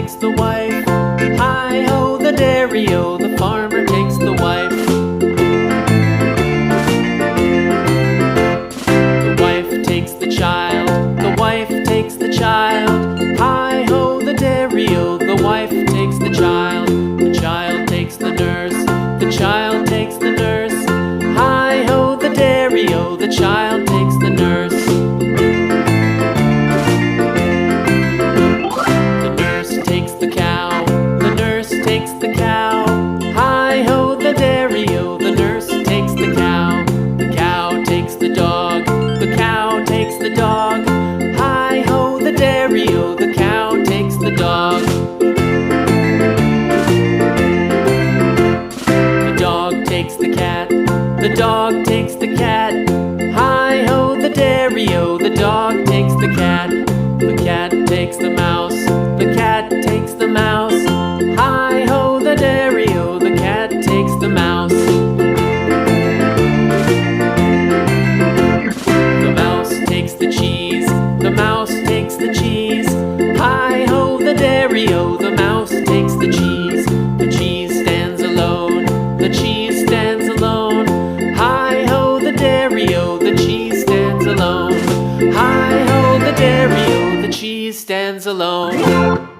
takes the wife. Hi-ho, the dairy-o, the farmer takes the wife. The wife takes the child, the wife takes the child. Hi-ho, the dairy-o, the wife takes the child. The child takes the nurse, the child takes the nurse. Hi-ho, the dairy-o, the child takes the nurse. The nurse takes the cow, the nurse takes the cow. Hi-ho, the dairy-o, the nurse takes the cow. The cow takes the dog, the cow takes the dog. Hi-ho, the dairy-o, the cow takes the dog. The dog takes the cat, the dog takes the cat. Hi-ho, the dairy-o, the dog takes the cat. The cat takes the mouse, the cat takes the mouse. Hi-ho, the dairy-o, the cat takes the mouse. The mouse takes the cheese, the mouse takes the cheese. Hi-ho, the dairy-o, the mouse takes the cheese. The cheese stands alone, the cheese stands alone. Hi-ho, the dairy-o, the cheese stands alone. Hi-ho, the dairy-o, the cheese stands alone.